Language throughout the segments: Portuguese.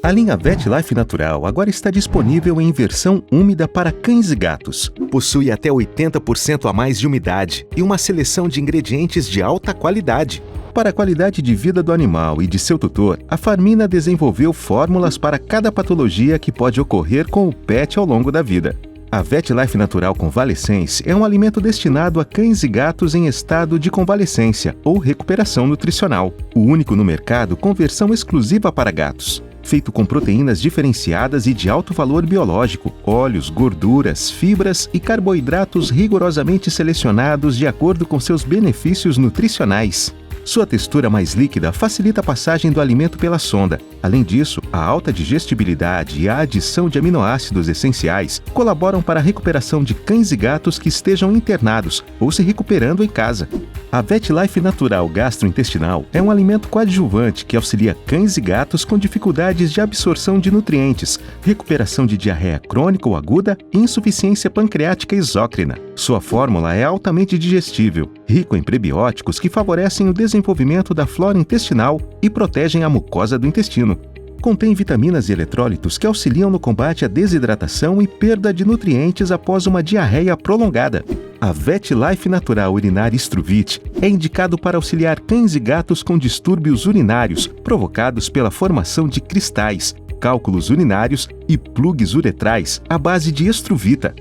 A linha VetLife Natural agora está disponível em versão úmida para cães e gatos. Possui até 80% a mais de umidade e uma seleção de ingredientes de alta qualidade. Para a qualidade de vida do animal e de seu tutor, a Farmina desenvolveu fórmulas para cada patologia que pode ocorrer com o pet ao longo da vida. A VetLife Natural Convalescence é um alimento destinado a cães e gatos em estado de convalescência ou recuperação nutricional, o único no mercado com versão exclusiva para gatos. Feito com proteínas diferenciadas e de alto valor biológico, óleos, gorduras, fibras e carboidratos rigorosamente selecionados de acordo com seus benefícios nutricionais. Sua textura mais líquida facilita a passagem do alimento pela sonda. Além disso, a alta digestibilidade e a adição de aminoácidos essenciais colaboram para a recuperação de cães e gatos que estejam internados ou se recuperando em casa. A VetLife Natural Gastrointestinal é um alimento coadjuvante que auxilia cães e gatos com dificuldades de absorção de nutrientes, recuperação de diarreia crônica ou aguda e insuficiência pancreática exócrina. Sua fórmula é altamente digestível, rico em prebióticos que favorecem o desenvolvimento da flora intestinal e protegem a mucosa do intestino. Contém vitaminas e eletrólitos que auxiliam no combate à desidratação e perda de nutrientes após uma diarreia prolongada. A VetLife Natural Urinária Struvit é indicado para auxiliar cães e gatos com distúrbios urinários provocados pela formação de cristais, cálculos urinários e plugs uretrais à base de estruvita.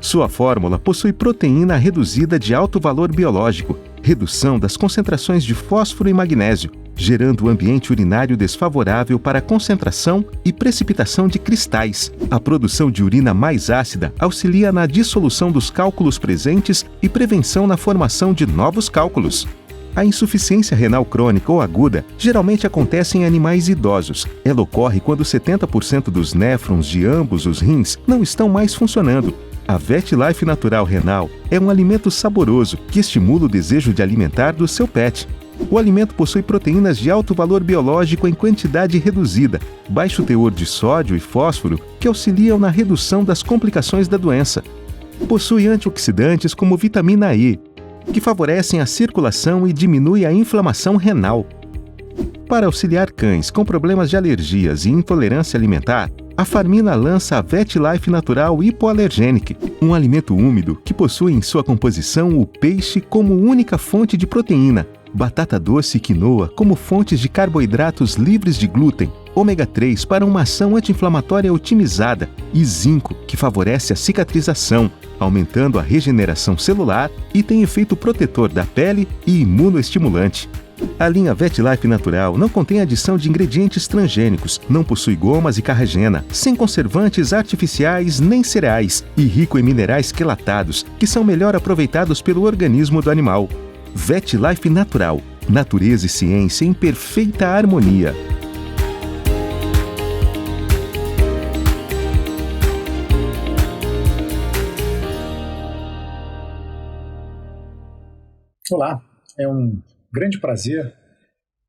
Sua fórmula possui proteína reduzida de alto valor biológico, redução das concentrações de fósforo e magnésio, gerando um ambiente urinário desfavorável para a concentração e precipitação de cristais. A produção de urina mais ácida auxilia na dissolução dos cálculos presentes e prevenção na formação de novos cálculos. A insuficiência renal crônica ou aguda geralmente acontece em animais idosos. Ela ocorre quando 70% dos néfrons de ambos os rins não estão mais funcionando. A VetLife Natural Renal é um alimento saboroso que estimula o desejo de alimentar do seu pet. O alimento possui proteínas de alto valor biológico em quantidade reduzida, baixo teor de sódio e fósforo que auxiliam na redução das complicações da doença. Possui antioxidantes como vitamina E, que favorecem a circulação e diminuem a inflamação renal. Para auxiliar cães com problemas de alergias e intolerância alimentar, a Farmina lança a VetLife Natural Hypoallergenic, um alimento úmido que possui em sua composição o peixe como única fonte de proteína, batata doce e quinoa como fontes de carboidratos livres de glúten, ômega 3 para uma ação anti-inflamatória otimizada e zinco, que favorece a cicatrização, aumentando a regeneração celular e tem efeito protetor da pele e imunoestimulante. A linha VetLife Natural não contém adição de ingredientes transgênicos, não possui gomas e carragena, sem conservantes artificiais nem cereais e rico em minerais quelatados, que são melhor aproveitados pelo organismo do animal. VetLife Natural, natureza e ciência em perfeita harmonia. Olá, é um grande prazer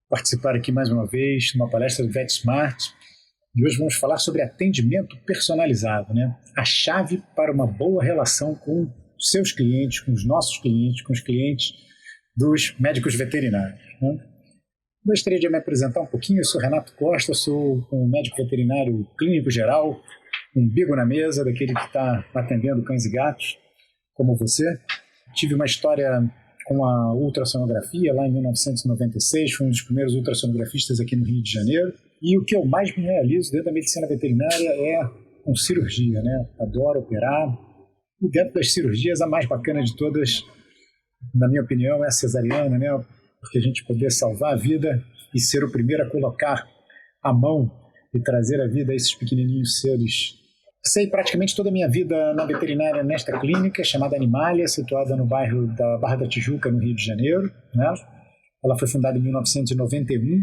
participar aqui mais uma vez numa palestra do VetSmart. E hoje vamos falar sobre atendimento personalizado, né? A chave para uma boa relação com seus clientes, com os nossos clientes, com os clientes dos médicos veterinários, né? Gostaria de me apresentar um pouquinho. Eu sou Renato Costa, sou um médico veterinário clínico geral, um bigo na mesa, daquele que está atendendo cães e gatos, como você. Tive uma história com a ultrassonografia lá em 1996, fui um dos primeiros ultrassonografistas aqui no Rio de Janeiro, e o que eu mais me realizo dentro da medicina veterinária é com cirurgia, né? Adoro operar, e dentro das cirurgias a mais bacana de todas, na minha opinião, é a cesariana, né? Porque a gente poder salvar a vida e ser o primeiro a colocar a mão e trazer a vida a esses pequenininhos seres. Passei praticamente toda a minha vida na veterinária nesta clínica, chamada Animalia, situada no bairro da Barra da Tijuca, no Rio de Janeiro, né? Ela foi fundada em 1991,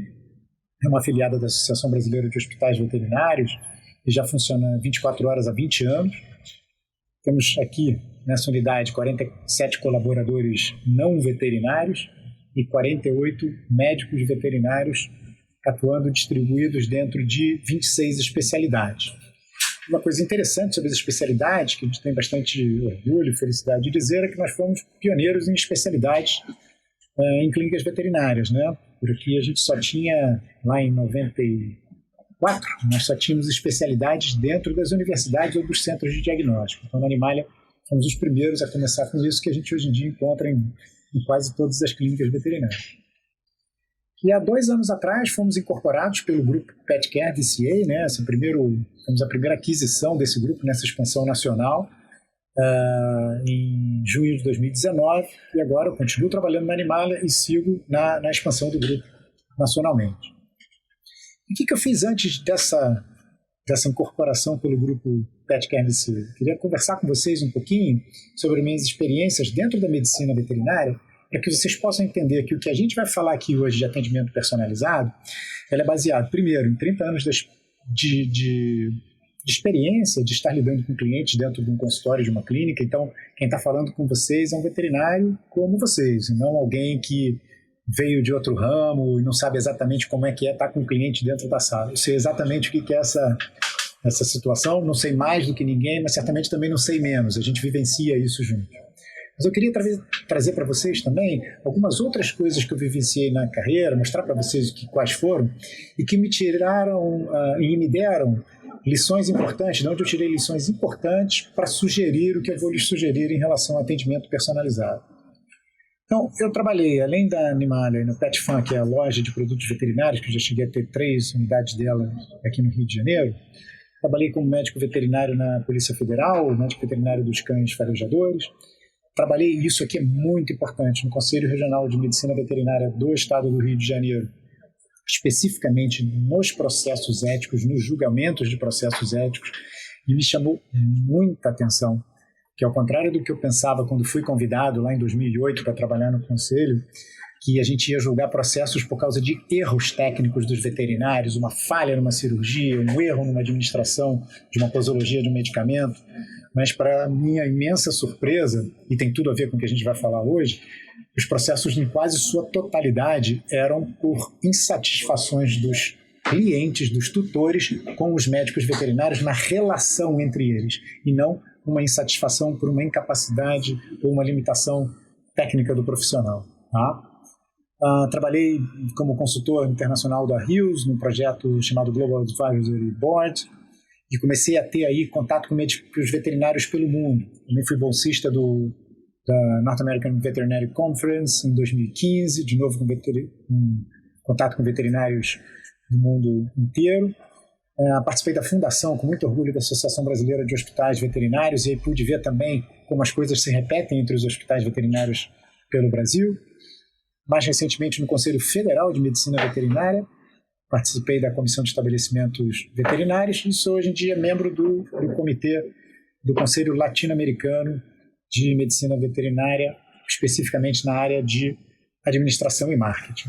é uma afiliada da Associação Brasileira de Hospitais Veterinários e já funciona 24 horas há 20 anos. Temos aqui, nessa unidade, 47 colaboradores não veterinários e 48 médicos veterinários atuando distribuídos dentro de 26 especialidades. Uma coisa interessante sobre as especialidades, que a gente tem bastante orgulho e felicidade de dizer, é que nós fomos pioneiros em especialidades em clínicas veterinárias, né? Por aqui a gente só tinha, lá em 90, 2004, nós só tínhamos especialidades dentro das universidades ou dos centros de diagnóstico. Então, na Animalia, fomos os primeiros a começar com isso, que a gente hoje em dia encontra em quase todas as clínicas veterinárias. E há 2 anos atrás fomos incorporados pelo grupo PetCare VCA, né? Fomos a primeira aquisição desse grupo nessa expansão nacional em junho de 2019, e agora eu continuo trabalhando na Animalia e sigo na expansão do grupo nacionalmente. E o que eu fiz antes dessa incorporação pelo grupo PetCare VCA? Queria conversar com vocês um pouquinho sobre minhas experiências dentro da medicina veterinária, para que vocês possam entender que o que a gente vai falar aqui hoje de atendimento personalizado, ela é baseado, primeiro, em 30 anos de experiência de estar lidando com clientes dentro de um consultório de uma clínica. Então, quem está falando com vocês é um veterinário como vocês, e não alguém que veio de outro ramo e não sabe exatamente como é que é estar com o cliente dentro da sala. Eu sei exatamente o que é essa situação, não sei mais do que ninguém, mas certamente também não sei menos. A gente vivencia isso junto. Mas eu queria trazer para vocês também algumas outras coisas que eu vivenciei na carreira, mostrar para vocês quais foram, e que me tiraram e me deram lições importantes, de onde eu tirei lições importantes para sugerir o que eu vou lhes sugerir em relação ao atendimento personalizado. Então, eu trabalhei, além da Animalia, no PetFan, que é a loja de produtos veterinários, que eu já cheguei a ter 3 unidades dela aqui no Rio de Janeiro. Trabalhei como médico veterinário na Polícia Federal, médico veterinário dos cães farejadores. Trabalhei, e isso aqui é muito importante, no Conselho Regional de Medicina Veterinária do Estado do Rio de Janeiro, especificamente nos processos éticos, nos julgamentos de processos éticos, e me chamou muita atenção, que ao contrário do que eu pensava quando fui convidado lá em 2008 para trabalhar no Conselho, que a gente ia julgar processos por causa de erros técnicos dos veterinários, uma falha numa cirurgia, um erro numa administração de uma posologia de um medicamento. Mas, para minha imensa surpresa, e tem tudo a ver com o que a gente vai falar hoje, os processos em quase sua totalidade eram por insatisfações dos clientes, dos tutores, com os médicos veterinários na relação entre eles, e não uma insatisfação por uma incapacidade ou uma limitação técnica do profissional. Tá? Trabalhei como consultor internacional da Hughes, num projeto chamado Global Advisory Board, e comecei a ter aí contato com médicos veterinários pelo mundo. Também fui bolsista da North American Veterinary Conference em 2015, de novo com contato com veterinários do mundo inteiro. Participei da fundação, com muito orgulho, da Associação Brasileira de Hospitais Veterinários, e aí pude ver também como as coisas se repetem entre os hospitais veterinários pelo Brasil. Mais recentemente, no Conselho Federal de Medicina Veterinária, participei da Comissão de Estabelecimentos Veterinários e sou hoje em dia membro do comitê do Conselho Latino-Americano de Medicina Veterinária, especificamente na área de administração e marketing.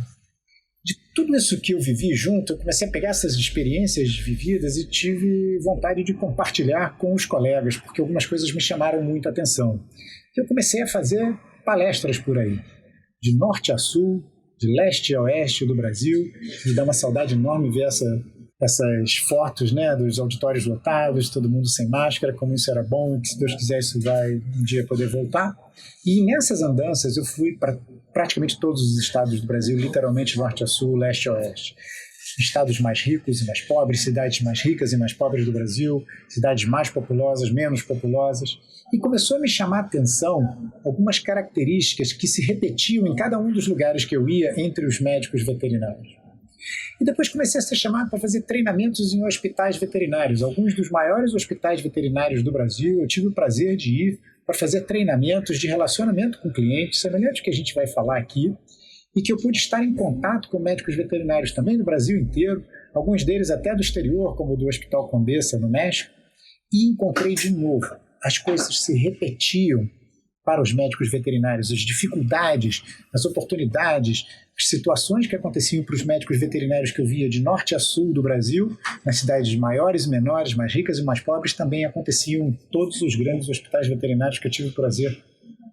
De tudo isso que eu vivi junto, eu comecei a pegar essas experiências vividas e tive vontade de compartilhar com os colegas, porque algumas coisas me chamaram muito a atenção. Eu comecei a fazer palestras por aí, de norte a sul, de leste a oeste do Brasil. Me dá uma saudade enorme ver essas fotos, né, dos auditórios lotados, todo mundo sem máscara, como isso era bom, e que, se Deus quiser, isso vai um dia poder voltar. E nessas andanças eu fui para praticamente todos os estados do Brasil, literalmente norte a sul, leste a oeste. Estados mais ricos e mais pobres, cidades mais ricas e mais pobres do Brasil, cidades mais populosas, menos populosas. E começou a me chamar a atenção algumas características que se repetiam em cada um dos lugares que eu ia entre os médicos veterinários. E depois comecei a ser chamado para fazer treinamentos em hospitais veterinários. Alguns dos maiores hospitais veterinários do Brasil, eu tive o prazer de ir para fazer treinamentos de relacionamento com clientes, semelhante ao que a gente vai falar aqui, e que eu pude estar em contato com médicos veterinários também do Brasil inteiro, alguns deles até do exterior, como o do Hospital Condesa, no México, e encontrei de novo. As coisas se repetiam para os médicos veterinários, as dificuldades, as oportunidades, as situações que aconteciam para os médicos veterinários que eu via de norte a sul do Brasil, nas cidades maiores e menores, mais ricas e mais pobres, também aconteciam em todos os grandes hospitais veterinários que eu tive o prazer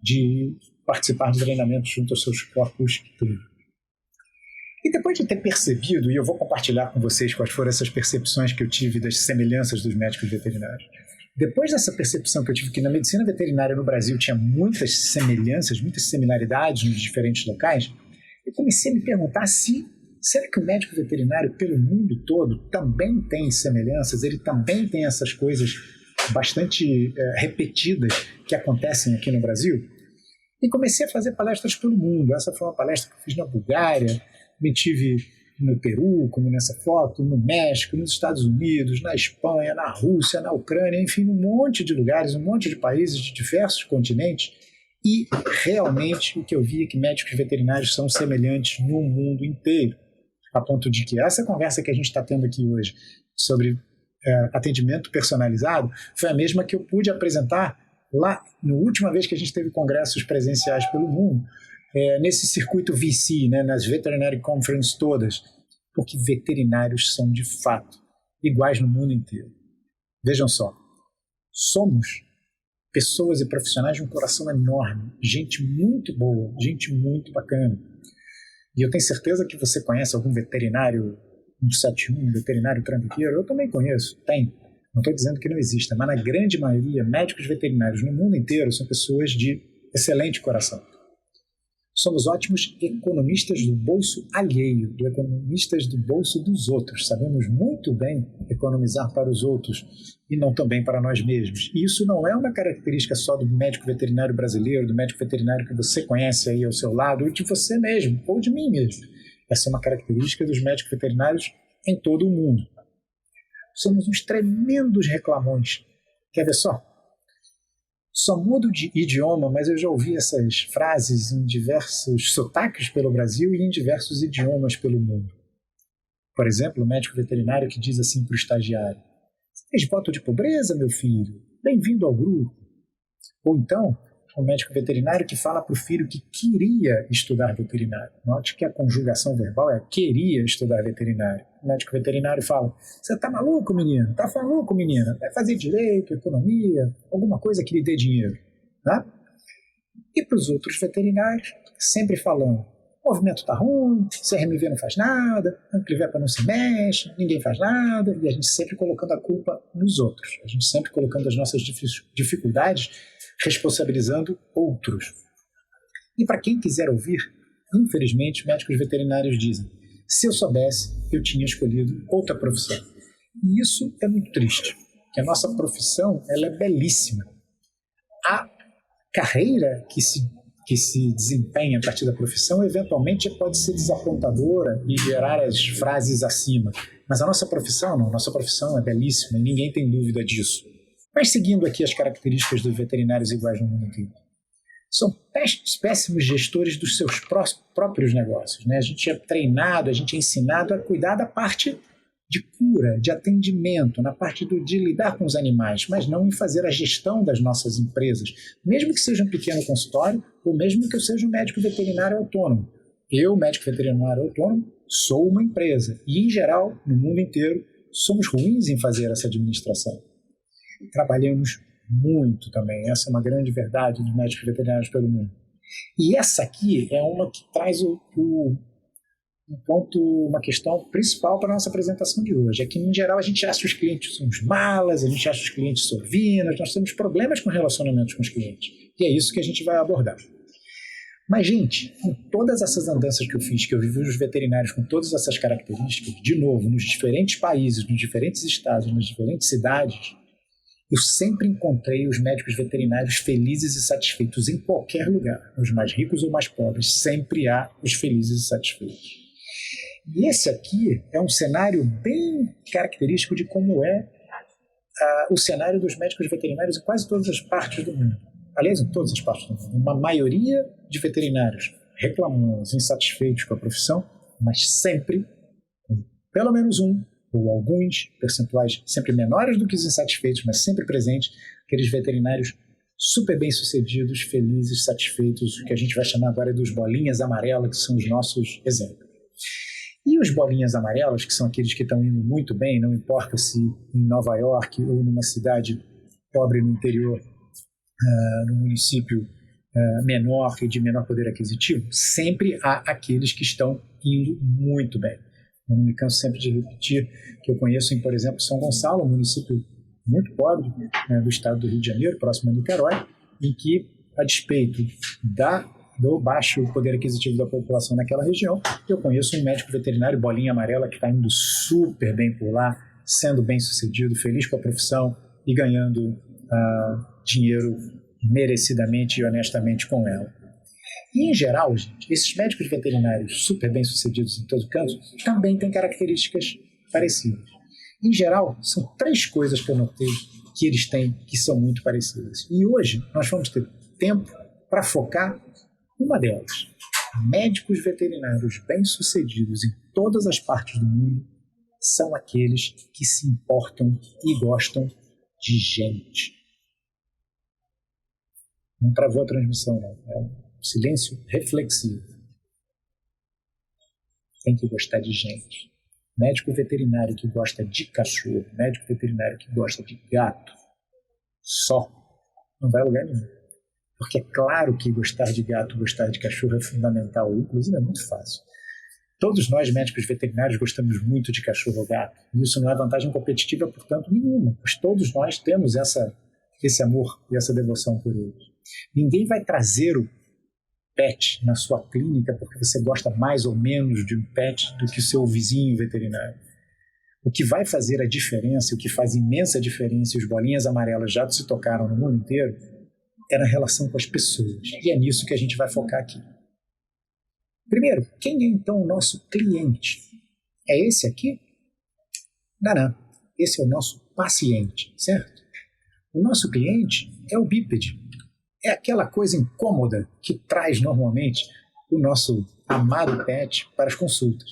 de participar de treinamentos junto aos seus corpos clínicos. E depois de ter percebido, e eu vou compartilhar com vocês quais foram essas percepções que eu tive das semelhanças dos médicos veterinários, depois dessa percepção que eu tive que na medicina veterinária no Brasil tinha muitas semelhanças, muitas similaridades nos diferentes locais, eu comecei a me perguntar se será que o médico veterinário pelo mundo todo também tem semelhanças? Ele também tem essas coisas bastante repetidas que acontecem aqui no Brasil? E comecei a fazer palestras pelo mundo. Essa foi uma palestra que eu fiz na Bulgária, me tive no Peru, como nessa foto, no México, nos Estados Unidos, na Espanha, na Rússia, na Ucrânia, enfim, um monte de lugares, um monte de países de diversos continentes. E realmente o que eu vi é que médicos veterinários são semelhantes no mundo inteiro, a ponto de que essa conversa que a gente está tendo aqui hoje sobre atendimento personalizado foi a mesma que eu pude apresentar lá na última vez que a gente teve congressos presenciais pelo mundo, nesse circuito VC, né, nas Veterinary Conference todas, porque veterinários são de fato iguais no mundo inteiro. Vejam só, somos pessoas e profissionais de um coração enorme, gente muito boa, gente muito bacana. E eu tenho certeza que você conhece algum veterinário 171, veterinário trambiqueiro. Eu também conheço, tem. Não estou dizendo que não exista, mas na grande maioria, médicos veterinários no mundo inteiro são pessoas de excelente coração. Somos ótimos economistas do bolso alheio, economistas do bolso dos outros. Sabemos muito bem economizar para os outros e não também para nós mesmos. E isso não é uma característica só do médico veterinário brasileiro, do médico veterinário que você conhece aí ao seu lado, ou de você mesmo, ou de mim mesmo. Essa é uma característica dos médicos veterinários em todo o mundo. Somos uns tremendos reclamões. Quer ver só? Só mudo de idioma, mas eu já ouvi essas frases em diversos sotaques pelo Brasil e em diversos idiomas pelo mundo. Por exemplo, o médico veterinário que diz assim para o estagiário: "Você fez voto de pobreza, meu filho? Bem-vindo ao grupo." Ou então, o médico veterinário que fala para o filho que queria estudar veterinário. Note que a conjugação verbal é queria estudar veterinário. O médico veterinário fala: "Você está maluco, menino? Está maluco, menina? Vai fazer direito, economia, alguma coisa que lhe dê dinheiro." Tá? E para os outros veterinários, sempre falando: "O movimento está ruim, CRMV não faz nada, Anclivepa não se mexe, ninguém faz nada." E a gente sempre colocando a culpa nos outros. A gente sempre colocando as nossas dificuldades, responsabilizando outros. E para quem quiser ouvir, infelizmente, médicos veterinários dizem: "Se eu soubesse, eu tinha escolhido outra profissão." E isso é muito triste, porque a nossa profissão ela é belíssima. A carreira que se desempenha a partir da profissão, eventualmente pode ser desapontadora e gerar as frases acima. Mas a nossa profissão não, nossa profissão é belíssima e ninguém tem dúvida disso. Mas seguindo aqui as características dos veterinários iguais no mundo inteiro. São péssimos gestores dos seus próprios negócios, né? A gente é treinado, a gente é ensinado a cuidar da parte de cura, de atendimento, na parte de lidar com os animais, mas não em fazer a gestão das nossas empresas, mesmo que seja um pequeno consultório ou mesmo que eu seja um médico veterinário autônomo. Eu, médico veterinário autônomo, sou uma empresa e, em geral, no mundo inteiro, somos ruins em fazer essa administração. Trabalhamos muito também, essa é uma grande verdade dos médicos veterinários pelo mundo. E essa aqui é uma que traz uma questão principal para a nossa apresentação de hoje, é que, em geral, a gente acha os clientes uns malas, a gente acha os clientes sorvinos, nós temos problemas com relacionamentos com os clientes, e é isso que a gente vai abordar. Mas, gente, com todas essas andanças que eu fiz, que eu vivi os veterinários com todas essas características, de novo, nos diferentes países, nos diferentes estados, nas diferentes cidades, eu sempre encontrei os médicos veterinários felizes e satisfeitos em qualquer lugar. Os mais ricos ou mais pobres, sempre há os felizes e satisfeitos. E esse aqui é um cenário bem característico de como é o cenário dos médicos veterinários em quase todas as partes do mundo. Aliás, em todas as partes do mundo. Uma maioria de veterinários reclamões, insatisfeitos com a profissão, mas sempre, pelo menos um, ou alguns percentuais sempre menores do que os insatisfeitos, mas sempre presentes, aqueles veterinários super bem-sucedidos, felizes, satisfeitos, que a gente vai chamar agora dos bolinhas amarelas, que são os nossos exemplos. E os bolinhas amarelas, que são aqueles que estão indo muito bem, não importa se em Nova York ou numa cidade pobre no interior, num município menor e de menor poder aquisitivo, sempre há aqueles que estão indo muito bem. Eu não me canso sempre de repetir que eu conheço, por exemplo, São Gonçalo, um município muito pobre do estado do Rio de Janeiro, próximo a Niterói, em que, a despeito da do baixo poder aquisitivo da população naquela região, eu conheço um médico veterinário, bolinha amarela, que está indo super bem por lá, sendo bem sucedido, feliz com a profissão e ganhando dinheiro merecidamente e honestamente com ela. E, em geral, gente, esses médicos veterinários super bem sucedidos em todo canto também têm características parecidas. Em geral, são 3 coisas que eu notei que eles têm que são muito parecidas. E hoje nós vamos ter tempo para focar uma delas. Médicos veterinários bem-sucedidos em todas as partes do mundo são aqueles que se importam e gostam de gente. Não travou a transmissão, não. É um silêncio reflexivo. Tem que gostar de gente. Médico veterinário que gosta de cachorro, médico veterinário que gosta de gato, só, não vai a lugar nenhum. Porque é claro que gostar de gato, gostar de cachorro é fundamental, inclusive é muito fácil. Todos nós, médicos veterinários, gostamos muito de cachorro ou gato. E isso não é vantagem competitiva, portanto, nenhuma. Pois todos nós temos esse amor e essa devoção por eles. Ninguém vai trazer o pet na sua clínica porque você gosta mais ou menos de um pet do que o seu vizinho veterinário. O que vai fazer a diferença, o que faz imensa diferença, e os bolinhas amarelas já se tocaram no mundo inteiro, é na relação com as pessoas. E é nisso que a gente vai focar aqui. Primeiro, quem é então o nosso cliente? É esse aqui? Não. Esse é o nosso paciente, certo? O nosso cliente é o bípede. É aquela coisa incômoda que traz normalmente o nosso amado pet para as consultas.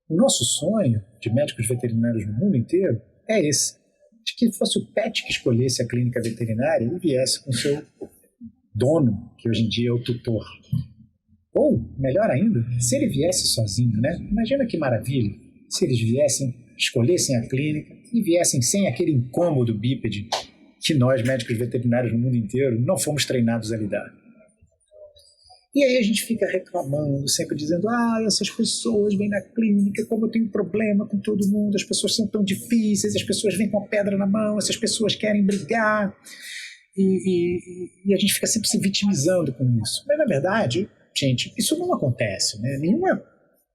O nosso sonho de médicos veterinários no mundo inteiro é esse, de que fosse o pet que escolhesse a clínica veterinária e viesse com seu dono, que hoje em dia é o tutor. Ou, melhor ainda, se ele viesse sozinho, né? Imagina que maravilha se eles escolhessem a clínica e viessem sem aquele incômodo bípede que nós, médicos veterinários no mundo inteiro, não fomos treinados a lidar. E aí a gente fica reclamando, sempre dizendo, essas pessoas vêm na clínica, como eu tenho problema com todo mundo, as pessoas são tão difíceis, as pessoas vêm com a pedra na mão, essas pessoas querem brigar, e a gente fica sempre se vitimizando com isso. Mas, na verdade, gente, isso não acontece, né? Nenhuma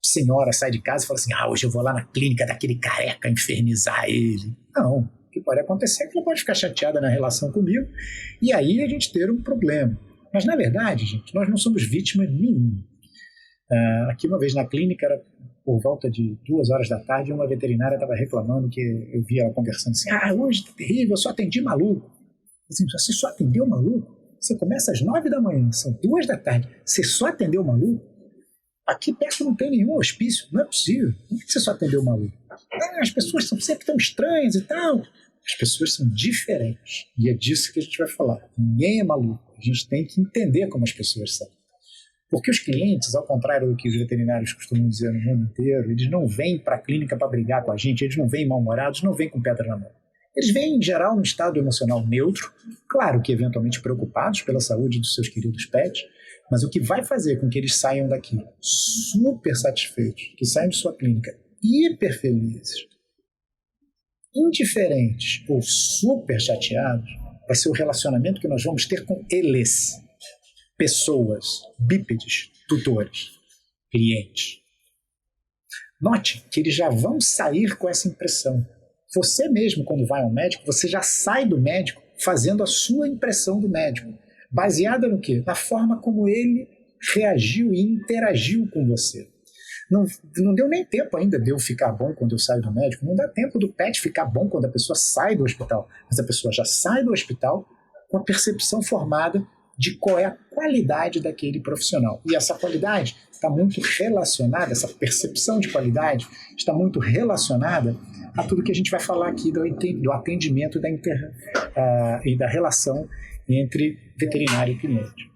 senhora sai de casa e fala assim, hoje eu vou lá na clínica daquele careca infernizar ele. Não. O que pode acontecer é que ela pode ficar chateada na relação comigo e aí a gente ter um problema. Mas, na verdade, gente, nós não somos vítima nenhuma. Aqui uma vez na clínica, era por volta de 2 horas da tarde, uma veterinária estava reclamando que eu vi ela conversando assim, hoje tá terrível, eu só atendi maluco. Assim, você só atendeu maluco? Você começa às 9 da manhã, são 2 da tarde, você só atendeu maluco? Aqui perto não tem nenhum hospício, não é possível. Por que você só atendeu maluco? As pessoas são sempre tão estranhas e tal. As pessoas são diferentes. E é disso que a gente vai falar. Ninguém é maluco. A gente tem que entender como as pessoas são. Porque os clientes, ao contrário do que os veterinários costumam dizer no mundo inteiro, eles não vêm para a clínica para brigar com a gente, eles não vêm mal-humorados, não vêm com pedra na mão. Eles vêm, em geral, num estado emocional neutro, claro que eventualmente preocupados pela saúde dos seus queridos pets, mas o que vai fazer com que eles saiam daqui super satisfeitos, que saiam de sua clínica hiper felizes, indiferentes ou super chateados, vai ser o relacionamento que nós vamos ter com eles, pessoas, bípedes, tutores, clientes. Note que eles já vão sair com essa impressão. Você mesmo, quando vai ao médico, você já sai do médico fazendo a sua impressão do médico, baseada no quê? Na forma como ele reagiu e interagiu com você. Não deu nem tempo ainda de eu ficar bom quando eu saio do médico, não dá tempo do pet ficar bom quando a pessoa sai do hospital, mas a pessoa já sai do hospital com a percepção formada de qual é a qualidade daquele profissional. E essa qualidade está muito relacionada, essa percepção de qualidade está muito relacionada a tudo que a gente vai falar aqui do atendimento e da relação entre veterinário e cliente.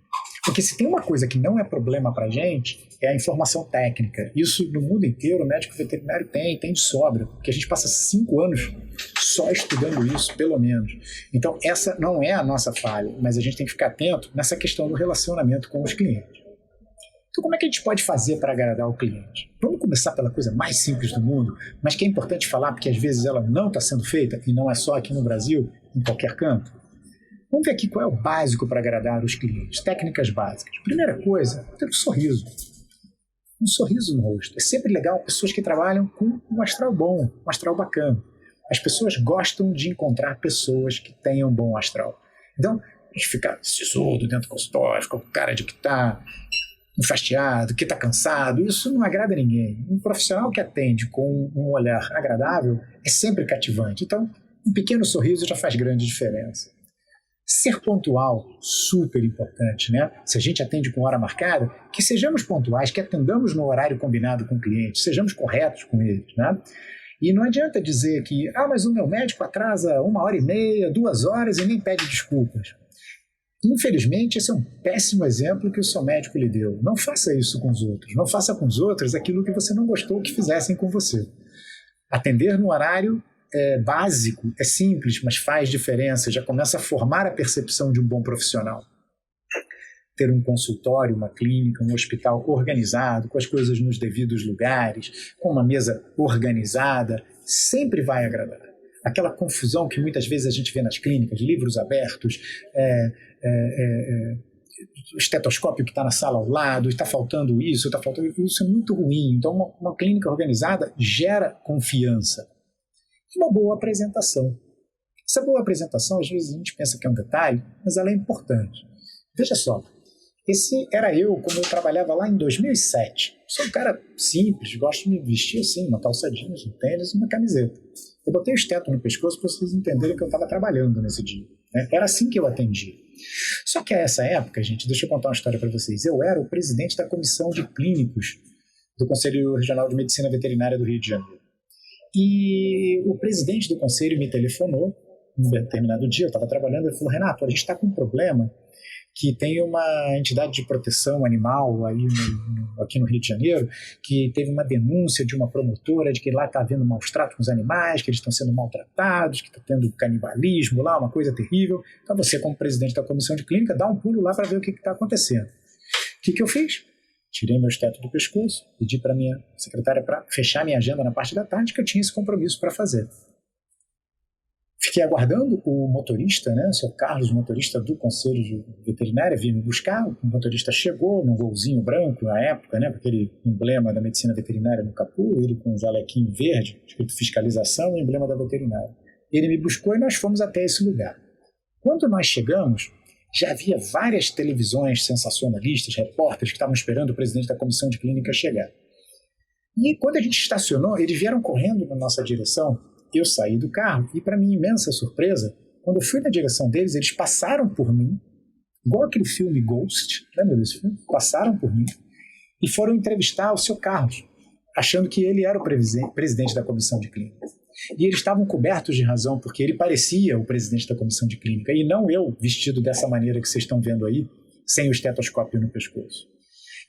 Porque se tem uma coisa que não é problema para a gente, é a informação técnica. Isso no mundo inteiro o médico veterinário tem de sobra, porque a gente passa 5 anos só estudando isso, pelo menos. Então essa não é a nossa falha, mas a gente tem que ficar atento nessa questão do relacionamento com os clientes. Então como é que a gente pode fazer para agradar o cliente? Vamos começar pela coisa mais simples do mundo, mas que é importante falar porque às vezes ela não está sendo feita, e não é só aqui no Brasil, em qualquer canto. Vamos ver aqui qual é o básico para agradar os clientes, técnicas básicas. Primeira coisa, ter um sorriso. Um sorriso no rosto. É sempre legal pessoas que trabalham com um astral bom, um astral bacana. As pessoas gostam de encontrar pessoas que tenham bom astral. Então, a gente fica sisudo dentro do consultório, fica com cara de que está enfastiado, que está cansado, isso não agrada ninguém. Um profissional que atende com um olhar agradável é sempre cativante. Então, um pequeno sorriso já faz grande diferença. Ser pontual, super importante, né? Se a gente atende com hora marcada, que sejamos pontuais, que atendamos no horário combinado com o cliente, sejamos corretos com eles, né? E não adianta dizer que, mas o meu médico atrasa 1h30, 2 horas e nem pede desculpas. Infelizmente, esse é um péssimo exemplo que o seu médico lhe deu. Não faça isso com os outros. Não faça com os outros aquilo que você não gostou que fizessem com você. Atender no horário é básico, é simples, mas faz diferença. Já começa a formar a percepção de um bom profissional. Ter um consultório, uma clínica, um hospital organizado, com as coisas nos devidos lugares, com uma mesa organizada, sempre vai agradar. Aquela confusão que muitas vezes a gente vê nas clínicas, livros abertos, o estetoscópio que está na sala ao lado, está faltando isso, isso é muito ruim. Então, uma clínica organizada gera confiança. E uma boa apresentação. Essa boa apresentação, às vezes a gente pensa que é um detalhe, mas ela é importante. Veja só, esse era eu, como eu trabalhava lá em 2007. Sou um cara simples, gosto de me vestir assim, uma calça jeans, um tênis e uma camiseta. Eu botei o esteto no pescoço para vocês entenderem que eu estava trabalhando nesse dia. Né? Era assim que eu atendia. Só que a essa época, gente, deixa eu contar uma história para vocês. Eu era o presidente da comissão de clínicos do Conselho Regional de Medicina Veterinária do Rio de Janeiro. E o presidente do conselho me telefonou, num determinado dia, eu estava trabalhando, ele falou, Renato, a gente está com um problema que tem uma entidade de proteção animal aí aqui no Rio de Janeiro, que teve uma denúncia de uma promotora de que lá está havendo maus tratos com os animais, que eles estão sendo maltratados, que está tendo canibalismo lá, uma coisa terrível. Então você, como presidente da comissão de clínica, dá um pulo lá para ver o que está acontecendo. O que eu fiz? Tirei meu esteto do pescoço, pedi para minha secretária para fechar minha agenda na parte da tarde, que eu tinha esse compromisso para fazer. Fiquei aguardando o motorista, né, o seu Carlos, motorista do Conselho de Veterinária, vir me buscar. O motorista chegou num golzinho branco na época, né, com aquele emblema da medicina veterinária no capô, ele com um jalequinho verde, escrito fiscalização e emblema da veterinária. Ele me buscou e nós fomos até esse lugar. Quando nós chegamos, já havia várias televisões sensacionalistas, repórteres que estavam esperando o presidente da comissão de clínica chegar. E quando a gente estacionou, eles vieram correndo na nossa direção. Eu saí do carro e, para minha imensa surpresa, quando eu fui na direção deles, eles passaram por mim, igual aquele filme Ghost, lembra desse filme? Passaram por mim e foram entrevistar o seu Carlos, achando que ele era o presidente da comissão de clínica. E eles estavam cobertos de razão, porque ele parecia o presidente da comissão de clínica, e não eu, vestido dessa maneira que vocês estão vendo aí, sem o estetoscópio no pescoço.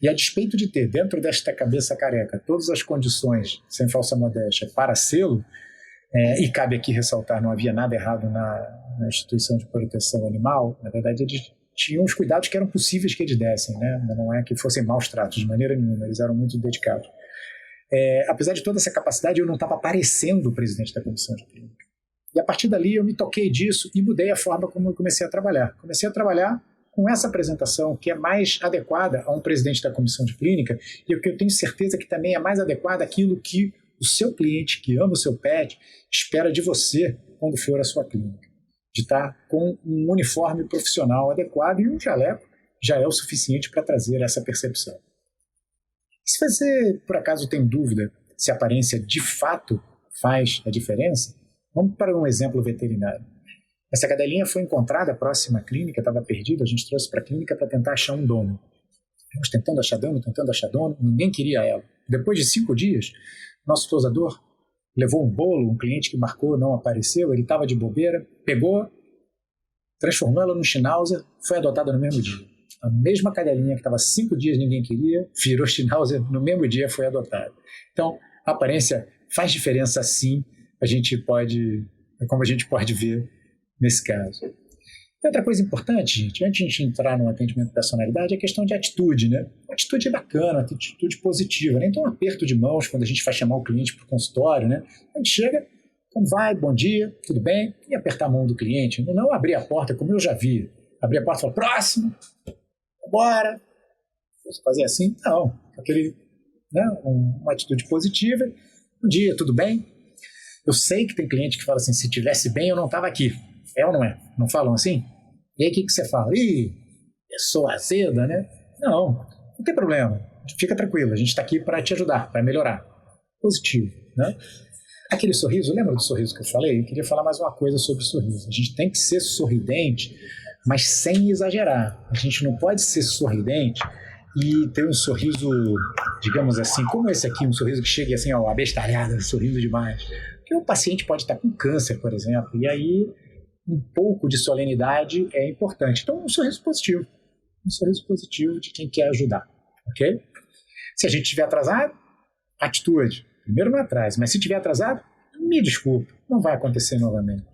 E a despeito de ter dentro desta cabeça careca todas as condições, sem falsa modéstia, para sê-lo, e cabe aqui ressaltar, não havia nada errado na instituição de proteção animal. Na verdade, eles tinham os cuidados que eram possíveis que eles dessem, né? Não é que fossem maus tratos, de maneira nenhuma, eles eram muito dedicados. Apesar de toda essa capacidade, eu não estava parecendo o presidente da comissão de clínica. E a partir dali eu me toquei disso e mudei a forma como eu comecei a trabalhar. Comecei a trabalhar com essa apresentação, que é mais adequada a um presidente da comissão de clínica, e o que eu tenho certeza que também é mais adequada àquilo que o seu cliente, que ama o seu pet, espera de você quando for à sua clínica. De estar com um uniforme profissional adequado, e um jaleco já é o suficiente para trazer essa percepção. Se você, por acaso, tem dúvida se a aparência de fato faz a diferença, vamos para um exemplo veterinário. Essa cadelinha foi encontrada próxima à clínica, estava perdida, a gente trouxe para a clínica para tentar achar um dono. Estamos tentando achar dono, ninguém queria ela. Depois de 5 dias, nosso tosador levou um bolo, um cliente que marcou não apareceu, ele estava de bobeira, pegou, transformou ela no Schnauzer, foi adotada no mesmo dia. A mesma cadelinha que estava 5 dias ninguém queria, virou Schnauzer, no mesmo dia foi adotada. Então, a aparência faz diferença sim, como a gente pode ver nesse caso. E outra coisa importante, gente, antes de a gente entrar no atendimento de personalidade, é a questão de atitude, né? Atitude bacana, atitude positiva, né? Então, um aperto de mãos quando a gente vai chamar o cliente para o consultório, né? A gente chega Como vai? Bom dia, tudo bem? E apertar a mão do cliente. Não abrir a porta, como eu já vi. Abrir a porta e falar, próximo, bora. Fazer assim? Não. Aquele, né, uma atitude positiva. Bom dia, tudo bem? Eu sei que tem cliente que fala assim, se tivesse bem eu não estava aqui. É ou não é? Não falam assim? E aí o que você fala? Ih, eu sou azeda, né? Não tem problema. Fica tranquilo, a gente está aqui para te ajudar, para melhorar. Positivo, né? Aquele sorriso, lembra do sorriso que eu falei? Eu queria falar mais uma coisa sobre o sorriso. A gente tem que ser sorridente, mas sem exagerar. A gente não pode ser sorridente e ter um sorriso, digamos assim, como esse aqui, um sorriso que chegue assim, ó, abestalhado, sorriso demais. Porque o paciente pode estar com câncer, por exemplo, e aí um pouco de solenidade é importante. Então, um sorriso positivo de quem quer ajudar, ok? Se a gente estiver atrasado, atitude. Primeiro não atrase, mas se estiver atrasado, me desculpe, não vai acontecer novamente.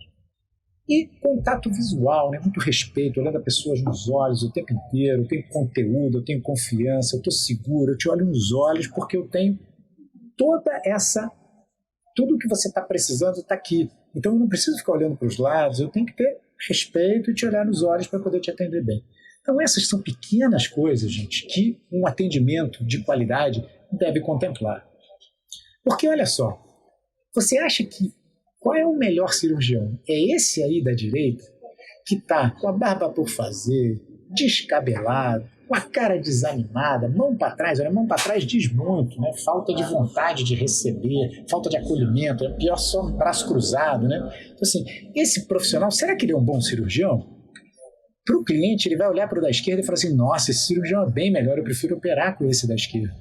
E contato visual, né? Muito respeito, olhando as pessoas nos olhos o tempo inteiro, eu tenho conteúdo, eu tenho confiança, eu estou seguro, eu te olho nos olhos porque eu tenho tudo o que você está precisando está aqui. Então eu não preciso ficar olhando para os lados, eu tenho que ter respeito e te olhar nos olhos para poder te atender bem. Então essas são pequenas coisas, gente, que um atendimento de qualidade deve contemplar. Porque olha só, você acha que qual é o melhor cirurgião? É esse aí da direita que está com a barba por fazer, descabelado, com a cara desanimada, mão para trás. Olha, mão para trás diz muito, né? Falta de vontade de receber, falta de acolhimento, é pior só braço cruzado, né? Então assim, esse profissional, será que ele é um bom cirurgião? Para o cliente, ele vai olhar para o da esquerda e falar assim, nossa, esse cirurgião é bem melhor, eu prefiro operar com esse da esquerda.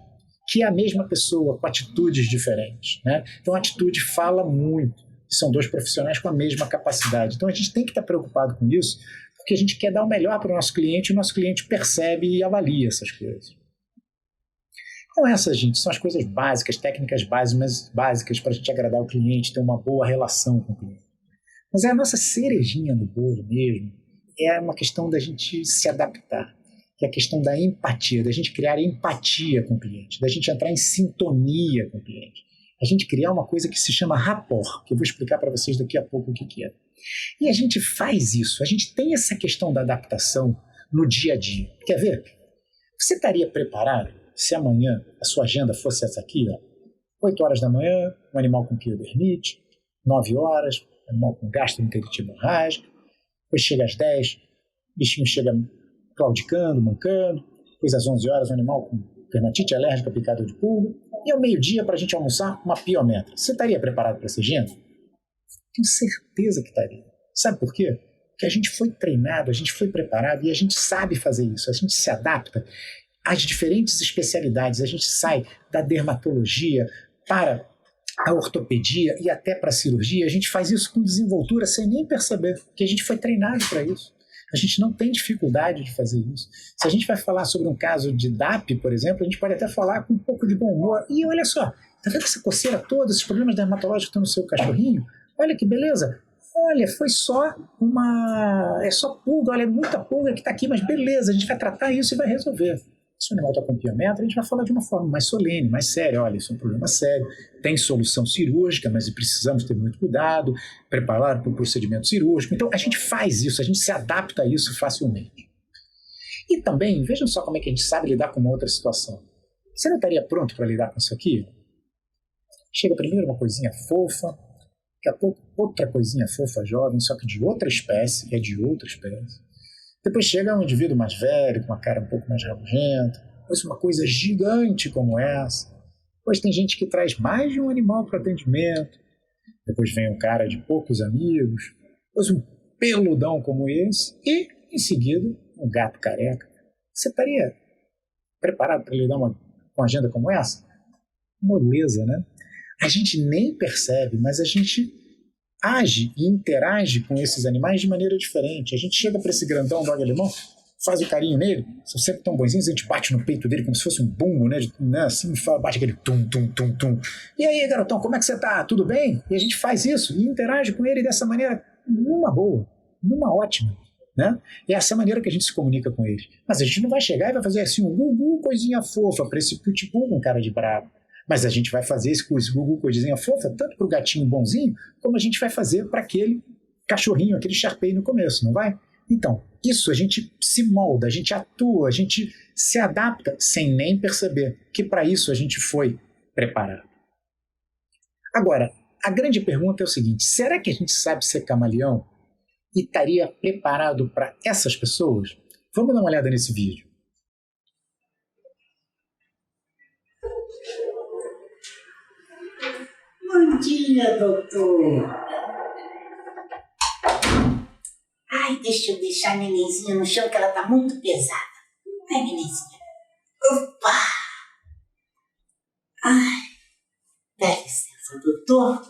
Que é a mesma pessoa, com atitudes diferentes, né? Então a atitude fala muito. São dois profissionais com a mesma capacidade. Então a gente tem que estar preocupado com isso, porque a gente quer dar o melhor para o nosso cliente e o nosso cliente percebe e avalia essas coisas. Então essas, gente, são as coisas básicas, técnicas básicas para a gente agradar o cliente, ter uma boa relação com o cliente. Mas a nossa cerejinha no bolo mesmo é uma questão da gente se adaptar, que é a questão da empatia, da gente criar empatia com o cliente, da gente entrar em sintonia com o cliente. A gente criar uma coisa que se chama rapport, que eu vou explicar para vocês daqui a pouco o que é. E a gente faz isso, a gente tem essa questão da adaptação no dia a dia. Quer ver? Você estaria preparado se amanhã a sua agenda fosse essa aqui, ó? 8 horas da manhã, um animal com piodermite, 9 horas, animal com gastroenterite hemorrágica, depois chega às 10, o bichinho chega claudicando, mancando, depois às 11 horas, um animal com dermatite alérgica, picada de pulga, e ao meio-dia, para a gente almoçar, uma piometra. Você estaria preparado para essa agenda? Tenho certeza que estaria. Sabe por quê? Porque a gente foi treinado, a gente foi preparado e a gente sabe fazer isso. A gente se adapta às diferentes especialidades. A gente sai da dermatologia para a ortopedia e até para a cirurgia. A gente faz isso com desenvoltura sem nem perceber, porque a gente foi treinado para isso. A gente não tem dificuldade de fazer isso. Se a gente vai falar sobre um caso de DAP, por exemplo, a gente pode até falar com um pouco de bom humor. E olha só, tá vendo essa coceira toda, esses problemas dermatológicos que estão no seu cachorrinho? Olha que beleza. Olha, foi só é só pulga, olha, é muita pulga que está aqui, mas beleza, a gente vai tratar isso e vai resolver. Se o animal está com piometra, a gente vai falar de uma forma mais solene, mais séria. Olha, isso é um problema sério, tem solução cirúrgica, mas precisamos ter muito cuidado, preparar para o procedimento cirúrgico. Então, a gente faz isso, a gente se adapta a isso facilmente. E também, vejam só como é que a gente sabe lidar com uma outra situação. Você não estaria pronto para lidar com isso aqui? Chega primeiro uma coisinha fofa, daqui a pouco outra coisinha fofa jovem, só que de outra espécie, Depois chega um indivíduo mais velho, com uma cara um pouco mais rabugenta, depois uma coisa gigante como essa. Depois tem gente que traz mais de um animal para o atendimento. Depois vem um cara de poucos amigos. Depois um peludão como esse. E, em seguida, um gato careca. Você estaria preparado para lidar com uma agenda como essa? Moleza, né? A gente nem percebe, mas a gente age e interage com esses animais de maneira diferente. A gente chega para esse grandão dog alemão, faz o carinho nele, são sempre tão bonzinhos, a gente bate no peito dele como se fosse um bumbo, né? Assim, bate aquele tum, tum, tum, tum. E aí, garotão, como é que você tá? Tudo bem? E a gente faz isso e interage com ele dessa maneira, numa boa, numa ótima, né? E essa é a maneira que a gente se comunica com ele. Mas a gente não vai chegar e vai fazer assim, coisinha fofa, para esse pitbull com cara de brabo. Mas a gente vai fazer isso com esse Gugu Coisinha Fofa, tanto para o gatinho bonzinho, como a gente vai fazer para aquele cachorrinho, aquele Shar-Pei no começo, não vai? Então, isso a gente se molda, a gente atua, a gente se adapta sem nem perceber que para isso a gente foi preparado. Agora, a grande pergunta é o seguinte: será que a gente sabe ser camaleão e estaria preparado para essas pessoas? Vamos dar uma olhada nesse vídeo. Bom dia, doutor. Ai, deixa eu deixar a nenenzinha no chão que ela tá muito pesada. Ai, nenenzinha. Opa! Ai, dá licença, doutor.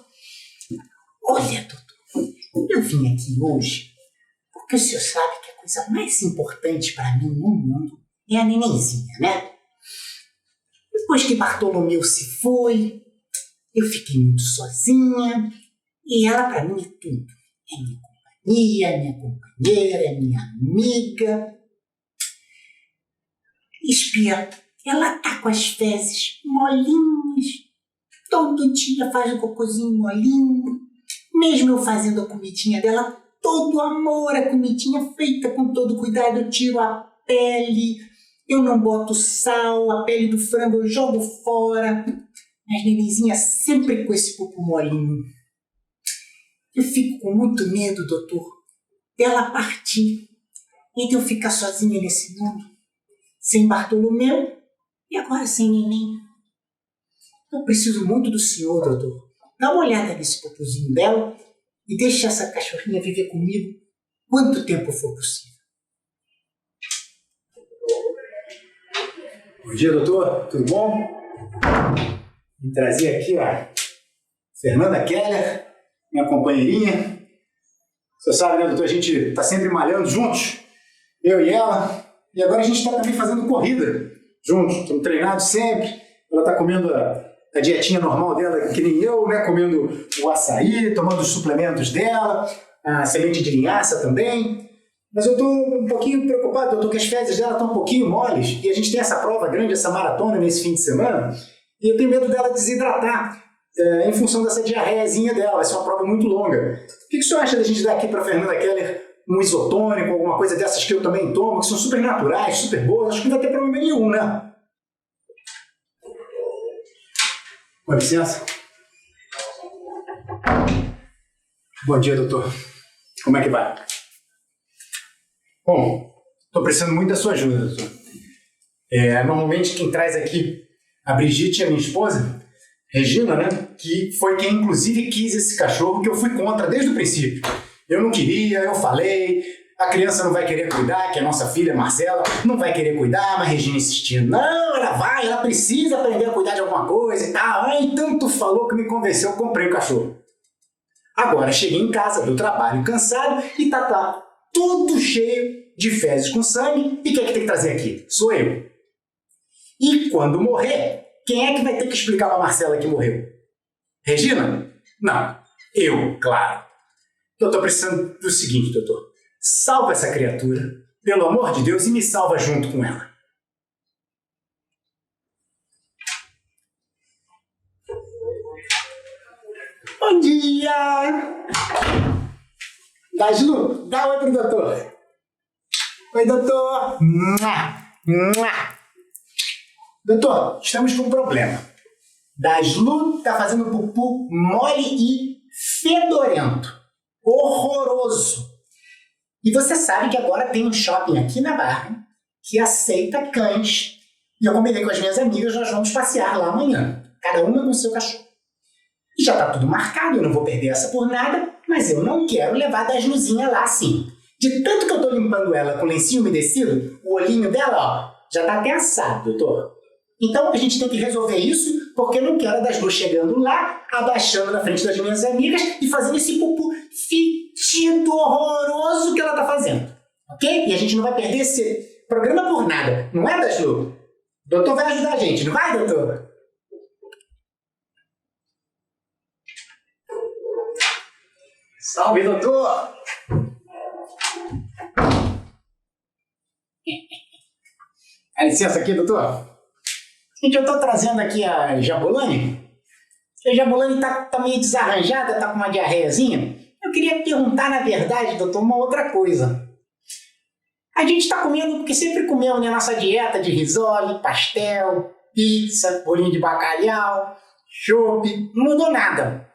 Olha, doutor, eu vim aqui hoje porque o senhor sabe que a coisa mais importante para mim no mundo é a nenenzinha, né? Depois que Bartolomeu se foi, eu fiquei muito sozinha e ela para mim é tudo. É minha companhia, é minha companheira, é minha amiga. Espia, ela tá com as fezes molinhas. Todo dia faz um cocôzinho molinho. Mesmo eu fazendo a comidinha dela, todo amor, a comidinha feita com todo cuidado, eu tiro a pele, eu não boto sal, a pele do frango eu jogo fora. Mas nenenzinha sempre com esse pupu molinho. Eu fico com muito medo, doutor, dela partir e de eu ficar sozinha nesse mundo, sem Bartolomeu e agora sem neném. Eu preciso muito do senhor, doutor. Dá uma olhada nesse pupuzinho dela e deixe essa cachorrinha viver comigo quanto tempo for possível. Bom dia, doutor. Tudo bom? Vim trazer aqui a Fernanda Keller, minha companheirinha. Você sabe, né, doutor? A gente está sempre malhando juntos, eu e ela. E agora a gente está também fazendo corrida juntos. Estamos treinados sempre. Ela está comendo a dietinha normal dela, que nem eu, né? Comendo o açaí, tomando os suplementos dela, a semente de linhaça também. Mas eu estou um pouquinho preocupado, doutor, que as fezes dela estão um pouquinho moles. E a gente tem essa prova grande, essa maratona nesse fim de semana. E eu tenho medo dela desidratar em função dessa diarreiazinha dela. Vai ser uma prova muito longa. O que o senhor acha da gente dar aqui para a Fernanda Keller um isotônico, alguma coisa dessas que eu também tomo, que são super naturais, super boas? Acho que não vai ter problema nenhum, né? Com licença. Bom dia, doutor. Como é que vai? Bom, estou precisando muito da sua ajuda, doutor. Normalmente quem traz aqui a Brigitte é minha esposa, Regina, né? Que foi quem inclusive quis esse cachorro, que eu fui contra desde o princípio. Eu não queria, eu falei, a criança não vai querer cuidar, que é a nossa filha, Marcela, não vai querer cuidar, mas a Regina insistindo. Não, ela vai, ela precisa aprender a cuidar de alguma coisa e tal. Ai, tanto falou que me convenceu, eu comprei o cachorro. Agora cheguei em casa do trabalho cansado e tá tudo cheio de fezes com sangue. E quem é que tem que trazer aqui? Sou eu. E quando morrer, quem é que vai ter que explicar para Marcela que morreu? Regina? Não. Eu, claro. Eu estou precisando do seguinte, doutor. Salva essa criatura, pelo amor de Deus, e me salva junto com ela. Bom dia! Dajlu, dá oi pro doutor. Oi, doutor. Doutor, estamos com um problema. Dajlu está fazendo pupu mole e fedorento. Horroroso. E você sabe que agora tem um shopping aqui na Barra que aceita cães. E eu combinei com as minhas amigas, nós vamos passear lá amanhã. Cada uma com o seu cachorro. E já tá tudo marcado, eu não vou perder essa por nada, mas eu não quero levar das luzinhas lá assim. De tanto que eu tô limpando ela com lencinho umedecido, o olhinho dela, ó, já tá até assado, doutor. Então a gente tem que resolver isso, porque eu não quero a das luzes chegando lá, abaixando na frente das minhas amigas e fazendo esse pupu fedido, horroroso que ela tá fazendo. Ok? E a gente não vai perder esse programa por nada, não é, Daslu? O doutor vai ajudar a gente, não vai, doutor? Salve, doutor! Dá licença aqui, doutor. Gente, eu tô trazendo aqui a Jabulani. A Jabulani tá meio desarranjada, tá com uma diarreiazinha. Eu queria perguntar, na verdade, doutor, uma outra coisa. A gente tá comendo, porque sempre comeu, né? Nossa dieta de risole, pastel, pizza, bolinho de bacalhau, chope, não mudou nada.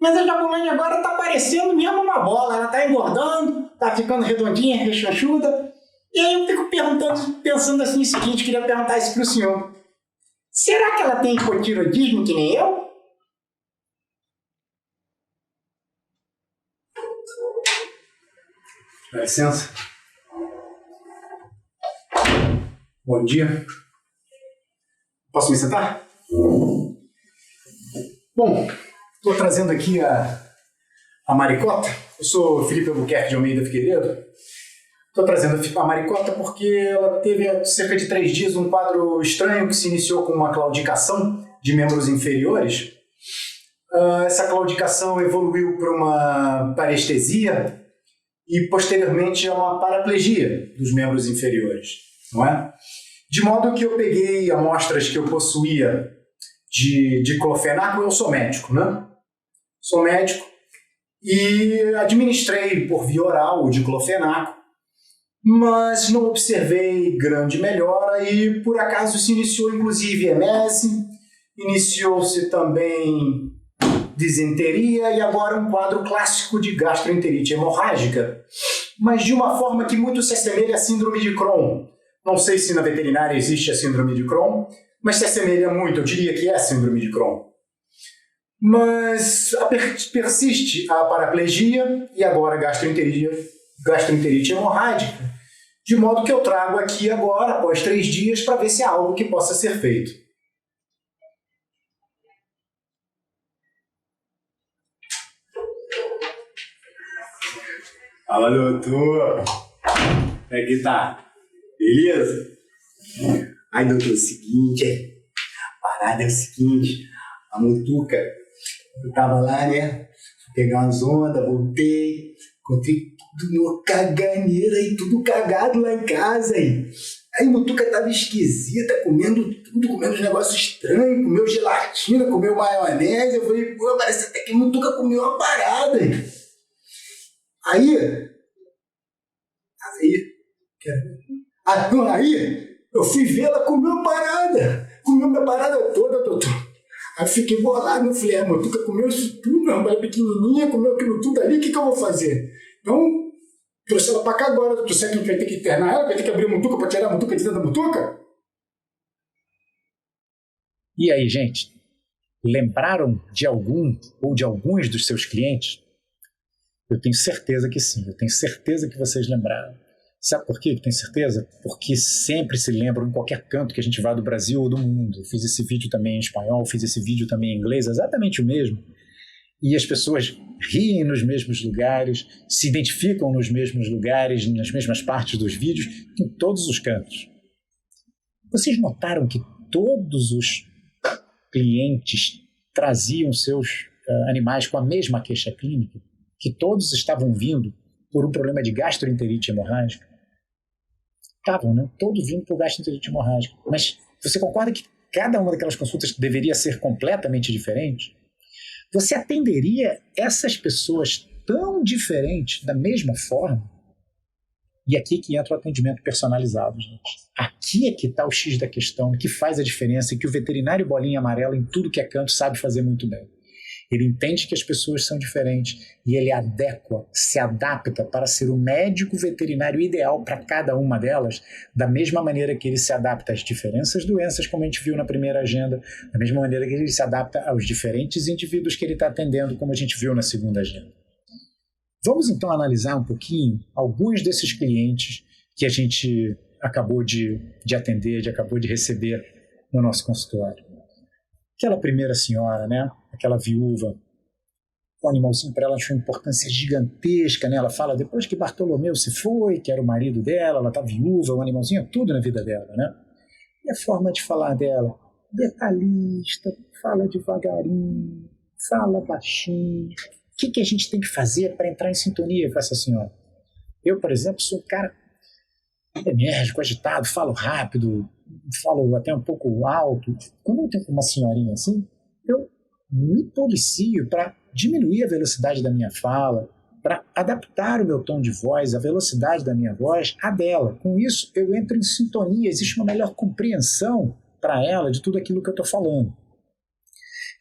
Mas a Jabulani agora tá parecendo mesmo uma bola. Ela tá engordando, tá ficando redondinha, rechonchuda. E aí eu fico pensando assim o seguinte, queria perguntar isso pro senhor. Será que ela tem hipotiroidismo que nem eu? Dá licença. Bom dia. Posso me sentar? Bom, estou trazendo aqui a Maricota. Eu sou Felipe Albuquerque de Almeida Figueiredo. Estou trazendo a Maricota porque ela teve há cerca de 3 dias um quadro estranho que se iniciou com uma claudicação de membros inferiores. Essa claudicação evoluiu para uma parestesia e posteriormente a uma paraplegia dos membros inferiores, não é? De modo que eu peguei amostras que eu possuía de diclofenaco. Eu sou médico, né? Sou médico e administrei por via oral o diclofenaco, mas não observei grande melhora e por acaso se iniciou inclusive emese, iniciou-se também disenteria e agora um quadro clássico de gastroenterite hemorrágica, mas de uma forma que muito se assemelha à síndrome de Crohn. Não sei se na veterinária existe a síndrome de Crohn, mas se assemelha muito, eu diria que é a síndrome de Crohn. Mas persiste a paraplegia e agora a gastroenterite hemorrágica, de modo que eu trago aqui agora, após 3 dias, para ver se há algo que possa ser feito. Fala, doutor. Como é que tá? Beleza? Aí, doutor, é o seguinte, a parada é o seguinte, a mutuca, eu tava lá, né, fui pegar umas ondas, voltei, encontrei tudo numa caganeira e tudo cagado lá em casa, aí. Aí a mutuca tava esquisita, comendo tudo, comendo uns negócios estranhos, comeu gelatina, comeu maionese, eu falei, pô, parece até que a mutuca comeu uma parada, aí. Aí eu fui ver, ela comeu minha parada toda, doutor. Aí eu fiquei bolado, eu falei, a mutuca comeu isso tudo, uma mulher pequenininha, comeu aquilo tudo ali, o que eu vou fazer? Então, trouxe ela pra cá agora, doutor, será que a gente vai ter que internar ela, vai ter que abrir a mutuca pra tirar a mutuca de dentro da mutuca? E aí, gente, lembraram de algum ou de alguns dos seus clientes? Eu tenho certeza que sim, eu tenho certeza que vocês lembraram. Sabe por quê que tenho certeza? Porque sempre se lembram em qualquer canto que a gente vá do Brasil ou do mundo. Eu fiz esse vídeo também em espanhol, fiz esse vídeo também em inglês, exatamente o mesmo. E as pessoas riem nos mesmos lugares, se identificam nos mesmos lugares, nas mesmas partes dos vídeos, em todos os cantos. Vocês notaram que todos os clientes traziam seus animais com a mesma queixa clínica? Que todos estavam vindo por um problema de gastroenterite hemorrágica? Estavam, né? Todos vindo por gastroenterite hemorrágica. Mas você concorda que cada uma daquelas consultas deveria ser completamente diferente? Você atenderia essas pessoas tão diferentes da mesma forma? E aqui que entra o atendimento personalizado, gente. Aqui é que está o X da questão, que faz a diferença e que o veterinário bolinha amarela em tudo que é canto sabe fazer muito bem. Ele entende que as pessoas são diferentes e ele se adapta para ser o médico veterinário ideal para cada uma delas, da mesma maneira que ele se adapta às diferentes doenças, como a gente viu na primeira agenda, da mesma maneira que ele se adapta aos diferentes indivíduos que ele está atendendo, como a gente viu na segunda agenda. Vamos então analisar um pouquinho alguns desses clientes que a gente acabou de atender, acabou de receber no nosso consultório. Aquela primeira senhora, né? Aquela viúva, o animalzinho para ela achou uma importância gigantesca, né? Ela fala, depois que Bartolomeu se foi, que era o marido dela, ela está viúva, o animalzinho é tudo na vida dela, né? E a forma de falar dela, detalhista, fala devagarinho, fala baixinho. O que a gente tem que fazer para entrar em sintonia com essa senhora? Eu, por exemplo, sou um cara enérgico, agitado, falo rápido, falo até um pouco alto. Quando eu tenho uma senhorinha assim, eu me policio para diminuir a velocidade da minha fala, para adaptar o meu tom de voz, a velocidade da minha voz à dela. Com isso, eu entro em sintonia, existe uma melhor compreensão para ela de tudo aquilo que eu estou falando.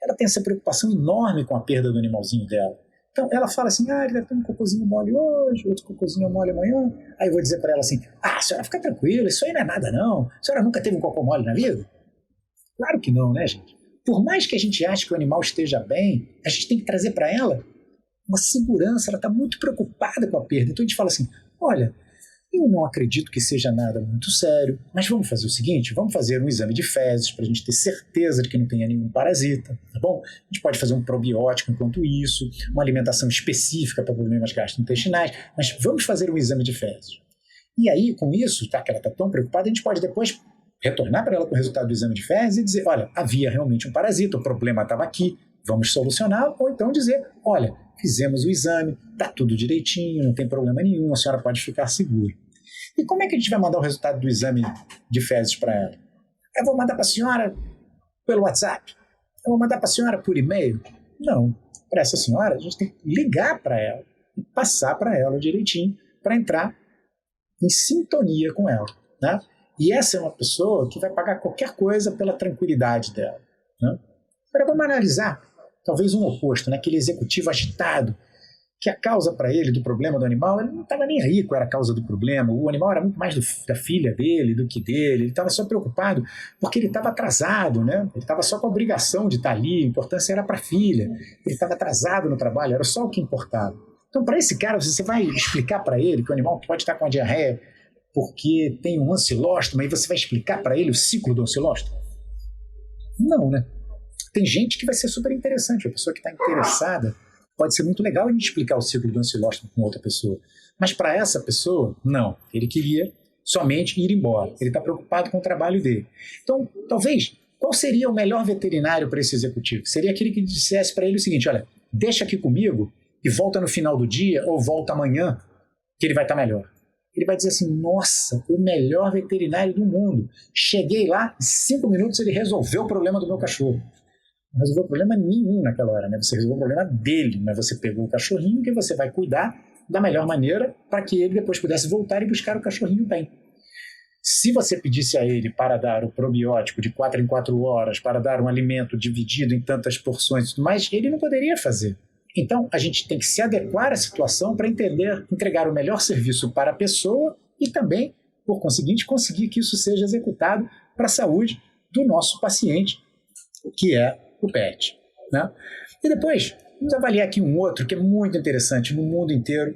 Ela tem essa preocupação enorme com a perda do animalzinho dela. Então, ela fala assim, ele vai ter um cocôzinho mole hoje, outro cocôzinho mole amanhã. Aí eu vou dizer para ela assim, senhora, fica tranquila, isso aí não é nada não. A senhora nunca teve um cocô mole na vida? Claro que não, né, gente? Por mais que a gente ache que o animal esteja bem, a gente tem que trazer para ela uma segurança, ela está muito preocupada com a perda. Então a gente fala assim, olha, eu não acredito que seja nada muito sério, mas vamos fazer o seguinte, vamos fazer um exame de fezes para a gente ter certeza de que não tenha nenhum parasita, tá bom? A gente pode fazer um probiótico enquanto isso, uma alimentação específica para problemas gastrointestinais, mas vamos fazer um exame de fezes. E aí, com isso, tá, que ela está tão preocupada, a gente pode depois retornar para ela com o resultado do exame de fezes e dizer, olha, havia realmente um parasita, o problema estava aqui, vamos solucionar, ou então dizer, olha, fizemos o exame, está tudo direitinho, não tem problema nenhum, a senhora pode ficar segura. E como é que a gente vai mandar o resultado do exame de fezes para ela? Eu vou mandar para a senhora pelo WhatsApp? Eu vou mandar para a senhora por e-mail? Não. Para essa senhora, a gente tem que ligar para ela e passar para ela direitinho para entrar em sintonia com ela, né? E essa é uma pessoa que vai pagar qualquer coisa pela tranquilidade dela, né? Agora vamos analisar talvez um oposto, né? Aquele executivo agitado, que a causa para ele do problema do animal, ele não estava nem aí qual era a causa do problema, o animal era muito mais da filha dele do que dele, ele estava só preocupado porque ele estava atrasado, né? Ele estava só com a obrigação de estar ali, a importância era para a filha, ele estava atrasado no trabalho, era só o que importava. Então, para esse cara, você vai explicar para ele que o animal pode estar com a diarreia porque tem um ancilóstoma, e você vai explicar para ele o ciclo do ancilóstoma? Não, né? Tem gente que vai ser super interessante, a pessoa que está interessada, pode ser muito legal a gente explicar o ciclo do ancilóstoma com outra pessoa. Mas para essa pessoa, não. Ele queria somente ir embora. Ele está preocupado com o trabalho dele. Então, talvez, qual seria o melhor veterinário para esse executivo? Seria aquele que dissesse para ele o seguinte, olha, deixa aqui comigo e volta no final do dia ou volta amanhã, que ele vai estar melhor. Ele vai dizer assim, nossa, o melhor veterinário do mundo. Cheguei lá, em 5 minutos ele resolveu o problema do meu cachorro. Não resolveu problema nenhum naquela hora, né? Você resolveu o problema dele, mas você pegou o cachorrinho que você vai cuidar da melhor maneira para que ele depois pudesse voltar e buscar o cachorrinho bem. Se você pedisse a ele para dar o probiótico de 4 em 4 horas, para dar um alimento dividido em tantas porções e tudo mais, ele não poderia fazer. Então, a gente tem que se adequar à situação para entregar o melhor serviço para a pessoa e também, por conseguinte, conseguir que isso seja executado para a saúde do nosso paciente, que é o pet, né? E depois, vamos avaliar aqui um outro que é muito interessante no mundo inteiro.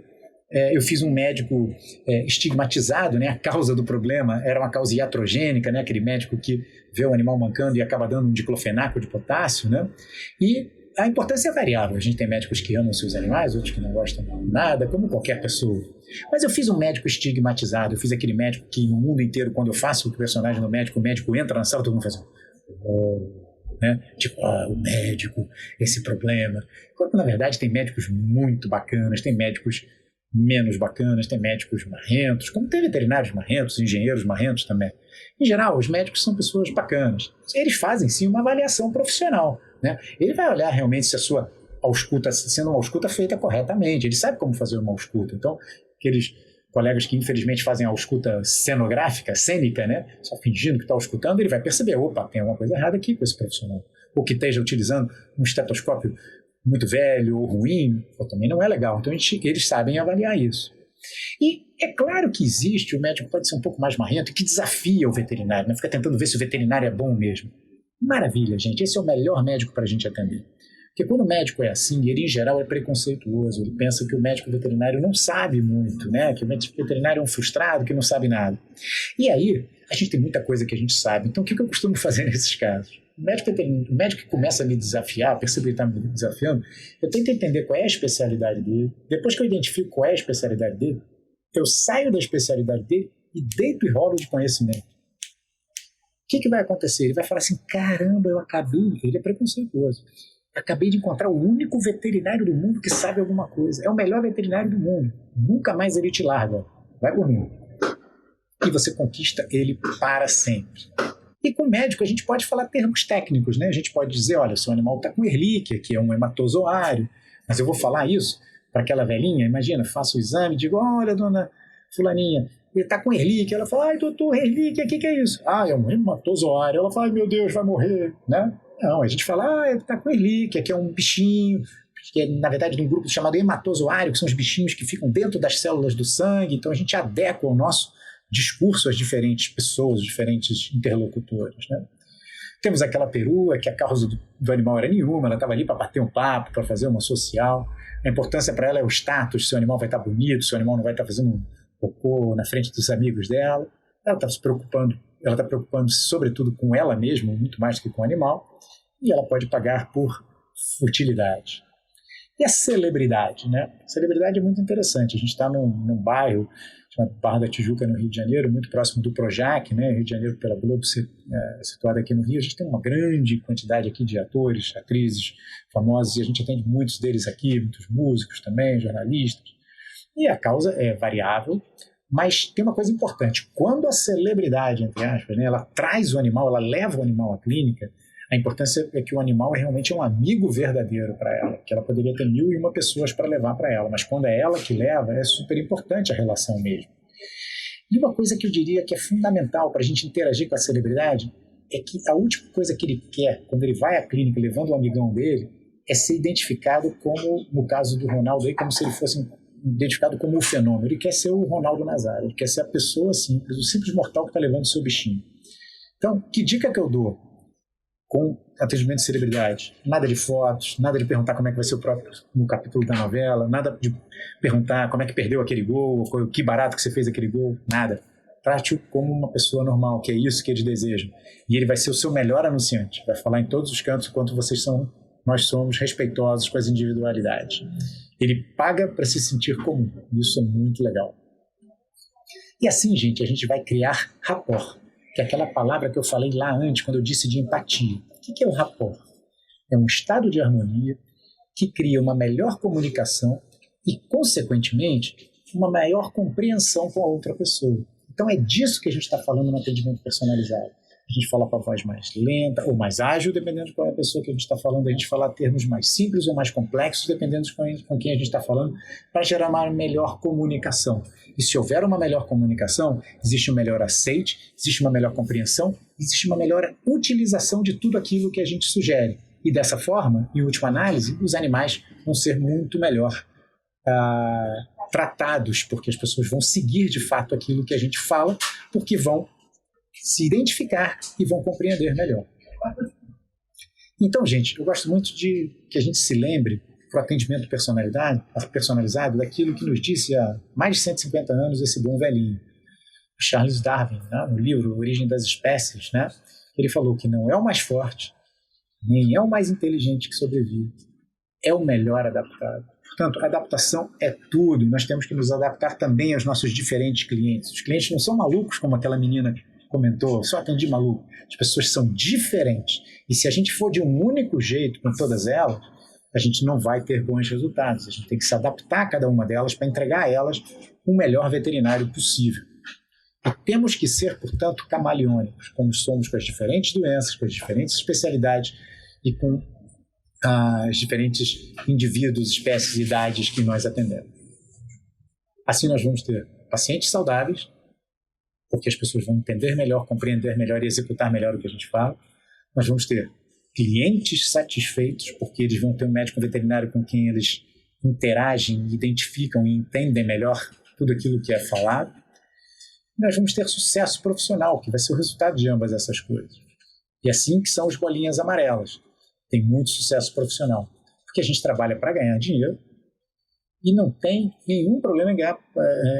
Eu fiz um médico estigmatizado, né? A causa do problema era uma causa iatrogênica, né? Aquele médico que vê o animal mancando e acaba dando um diclofenaco de potássio, né? E a importância é variável. A gente tem médicos que amam seus animais, outros que não gostam nada, como qualquer pessoa. Mas eu fiz um médico estigmatizado, eu fiz aquele médico que no mundo inteiro, quando eu faço o personagem do médico, o médico entra na sala, todo mundo faz né? Tipo, o médico, esse problema. Enquanto, na verdade, tem médicos muito bacanas, tem médicos menos bacanas, tem médicos marrentos, como tem veterinários marrentos, engenheiros marrentos também. Em geral, os médicos são pessoas bacanas. Eles fazem, sim, uma avaliação profissional, né? Ele vai olhar realmente se a sua ausculta está sendo uma ausculta feita corretamente. Ele sabe como fazer uma ausculta. Então, aqueles colegas que infelizmente fazem a ausculta cenográfica, cênica, né? Só fingindo que está auscultando, ele vai perceber, opa, tem alguma coisa errada aqui com esse profissional. Ou que esteja utilizando um estetoscópio muito velho ou ruim, também não é legal. Então eles sabem avaliar isso. E é claro que existe, o médico pode ser um pouco mais marrento, que desafia o veterinário, né? Fica tentando ver se o veterinário é bom mesmo. Maravilha, gente, esse é o melhor médico para a gente atender. Porque quando o médico é assim, ele em geral é preconceituoso, ele pensa que o médico veterinário não sabe muito, né? Que o médico veterinário é um frustrado, que não sabe nada. E aí, a gente tem muita coisa que a gente sabe. Então, o que eu costumo fazer nesses casos? O médico que começa a me desafiar, percebe que ele está me desafiando, eu tento entender qual é a especialidade dele. Depois que eu identifico qual é a especialidade dele, eu saio da especialidade dele e deito e rolo de conhecimento. O que vai acontecer? Ele vai falar assim, caramba, ele é preconceituoso. Acabei de encontrar o único veterinário do mundo que sabe alguma coisa. É o melhor veterinário do mundo. Nunca mais ele te larga. Vai por mim. e você conquista ele para sempre. E com o médico a gente pode falar termos técnicos, né? A gente pode dizer, olha, seu animal está com Ehrlichia, que é um hematozoário, mas eu vou falar isso para aquela velhinha, imagina, faço o exame, digo, olha, dona fulaninha, ele está com Ehrlichia, ela fala, ai, doutor, Ehrlichia, o que é isso? Ah, é um hematozoário, ela fala, ai, meu Deus, vai morrer, né? Não, a gente fala, ele está com Ehrlichia, que é um bichinho, que é, na verdade, de um grupo chamado hematozoário, que são os bichinhos que ficam dentro das células do sangue, então a gente adequa o nosso discurso às diferentes pessoas, diferentes interlocutores, né? Temos aquela perua, que a causa do animal era nenhuma, ela estava ali para bater um papo, para fazer uma social. A importância para ela é o status, se o animal vai estar bonito, se o animal não vai estar fazendo um cocô na frente dos amigos dela. Ela está se preocupando, ela está preocupando-se sobretudo com ela mesma, muito mais do que com o animal, e ela pode pagar por futilidade. E a celebridade, né? A celebridade é muito interessante. A gente está num bairro chamado Barra da Tijuca, no Rio de Janeiro, muito próximo do Projac, né? Rio de Janeiro pela Globo, situado aqui no Rio. A gente tem uma grande quantidade aqui de atores, atrizes famosos, e a gente atende muitos deles aqui, muitos músicos também, jornalistas. E a causa é variável, mas tem uma coisa importante. Quando a celebridade, entre aspas, né, ela traz o animal, ela leva o animal à clínica, a importância é que o animal realmente é um amigo verdadeiro para ela, que ela poderia ter 1.001 pessoas para levar para ela, mas quando é ela que leva, é super importante a relação mesmo. E uma coisa que eu diria que é fundamental para a gente interagir com a celebridade é que a última coisa que ele quer, quando ele vai à clínica levando o amigão dele, é ser identificado como, no caso do Ronaldo, aí, como se ele fosse identificado como o fenômeno. Ele quer ser o Ronaldo Nazário, ele quer ser a pessoa simples, o simples mortal que está levando o seu bichinho. Então, que dica que eu dou com atendimento de celebridade? Nada de fotos, nada de perguntar como é que vai ser o próprio no capítulo da novela, nada de perguntar como é que perdeu aquele gol, ou que barato que você fez aquele gol, nada. Trate-o como uma pessoa normal, que é isso que eles desejam. E ele vai ser o seu melhor anunciante, vai falar em todos os cantos o quanto nós somos respeitosos com as individualidades. Ele paga para se sentir comum, isso é muito legal. E assim, gente, a gente vai criar rapport, que é aquela palavra que eu falei lá antes, quando eu disse de empatia. O que é o rapport? É um estado de harmonia que cria uma melhor comunicação e, consequentemente, uma maior compreensão com a outra pessoa. Então é disso que a gente está falando no atendimento personalizado. A gente fala com a voz mais lenta ou mais ágil, dependendo de qual é a pessoa que a gente está falando. A gente fala termos mais simples ou mais complexos, dependendo de com quem a gente está falando, para gerar uma melhor comunicação. E se houver uma melhor comunicação, existe um melhor aceite, existe uma melhor compreensão, existe uma melhor utilização de tudo aquilo que a gente sugere. E dessa forma, em última análise, os animais vão ser muito melhor tratados, porque as pessoas vão seguir de fato aquilo que a gente fala, porque vão se identificar e vão compreender melhor. Então, gente, eu gosto muito de que a gente se lembre para o atendimento personalizado daquilo que nos disse há mais de 150 anos esse bom velhinho, o Charles Darwin, né, no livro Origem das Espécies, né, ele falou que não é o mais forte, nem é o mais inteligente que sobrevive, é o melhor adaptado. Portanto, a adaptação é tudo, e nós temos que nos adaptar também aos nossos diferentes clientes. Os clientes não são malucos como aquela menina comentou, só atendi maluco. As pessoas são diferentes. E se a gente for de um único jeito com todas elas, a gente não vai ter bons resultados. A gente tem que se adaptar a cada uma delas para entregar a elas o melhor veterinário possível. E temos que ser, portanto, camaleônicos, como somos com as diferentes doenças, com as diferentes especialidades e com os diferentes indivíduos, espécies e idades que nós atendemos. Assim nós vamos ter pacientes saudáveis, porque as pessoas vão entender melhor, compreender melhor e executar melhor o que a gente fala. Nós vamos ter clientes satisfeitos, porque eles vão ter um médico veterinário com quem eles interagem, identificam e entendem melhor tudo aquilo que é falado. E nós vamos ter sucesso profissional, que vai ser o resultado de ambas essas coisas. E assim que são os bolinhas amarelas. Tem muito sucesso profissional, porque a gente trabalha para ganhar dinheiro e não tem nenhum problema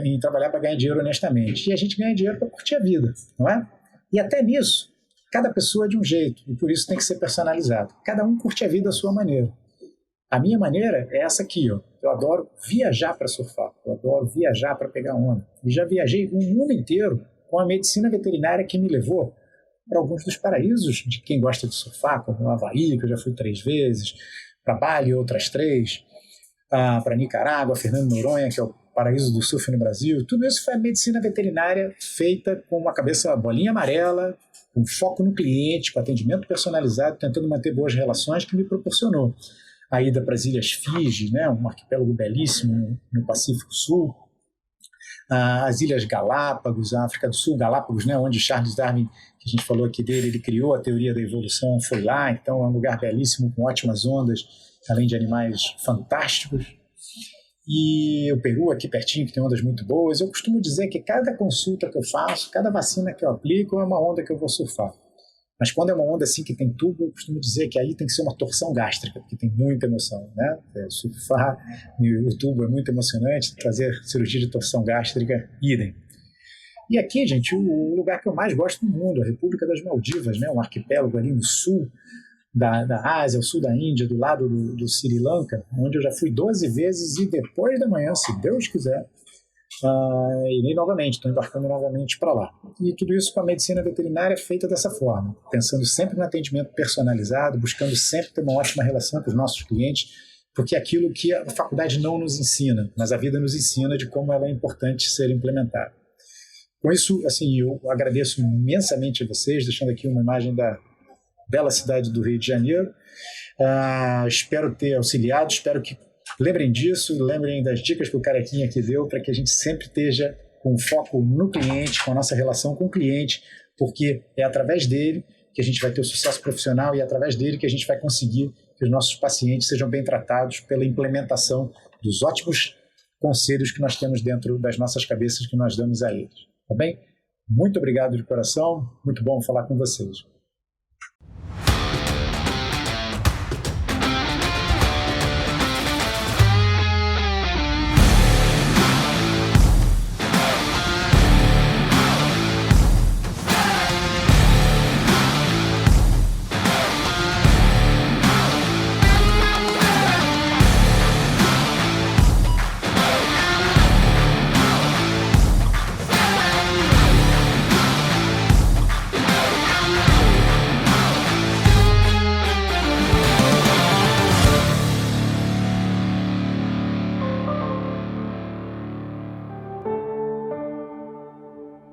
em trabalhar para ganhar dinheiro honestamente. E a gente ganha dinheiro para curtir a vida, não é? E até nisso, cada pessoa é de um jeito, e por isso tem que ser personalizado. Cada um curte a vida à sua maneira. A minha maneira é essa aqui, ó. Eu adoro viajar para surfar, eu adoro viajar para pegar onda. E já viajei o mundo inteiro com a medicina veterinária que me levou para alguns dos paraísos de quem gosta de surfar, como o Havaí, que eu já fui 3 vezes, para Bali, outras 3, para Nicarágua, Fernando Noronha, que é o paraíso do surf no Brasil. Tudo isso foi a medicina veterinária feita com uma cabeça bolinha amarela, com foco no cliente, com atendimento personalizado, tentando manter boas relações, que me proporcionou a ida para as Ilhas Fiji, né, um arquipélago belíssimo no Pacífico Sul, as Ilhas Galápagos, a África do Sul, Galápagos, né, onde Charles Darwin, que a gente falou aqui dele, ele criou a teoria da evolução, foi lá, então é um lugar belíssimo, com ótimas ondas, além de animais fantásticos. E o Peru, aqui pertinho, que tem ondas muito boas. Eu costumo dizer que cada consulta que eu faço, cada vacina que eu aplico é uma onda que eu vou surfar. Mas quando é uma onda assim que tem tubo, eu costumo dizer que aí tem que ser uma torção gástrica, porque tem muita emoção, né? Surfar no tubo é muito emocionante, fazer cirurgia de torção gástrica, idem. E aqui, gente, o lugar que eu mais gosto do mundo, a República das Maldivas, né? Um arquipélago ali no sul da Ásia, ao sul da Índia, do lado do Sri Lanka, onde eu já fui 12 vezes e depois da manhã, se Deus quiser, irei novamente, estou embarcando novamente para lá. E tudo isso com a medicina veterinária feita dessa forma, pensando sempre no atendimento personalizado, buscando sempre ter uma ótima relação com os nossos clientes, porque é aquilo que a faculdade não nos ensina, mas a vida nos ensina de como ela é importante ser implementada. Com isso, assim, eu agradeço imensamente a vocês, deixando aqui uma imagem da bela cidade do Rio de Janeiro. Espero ter auxiliado, espero que lembrem disso, lembrem das dicas que o Carequinha aqui deu, para que a gente sempre esteja com foco no cliente, com a nossa relação com o cliente, porque é através dele que a gente vai ter o sucesso profissional e é através dele que a gente vai conseguir que os nossos pacientes sejam bem tratados pela implementação dos ótimos conselhos que nós temos dentro das nossas cabeças que nós damos a eles. Tá bem? Muito obrigado de coração, muito bom falar com vocês.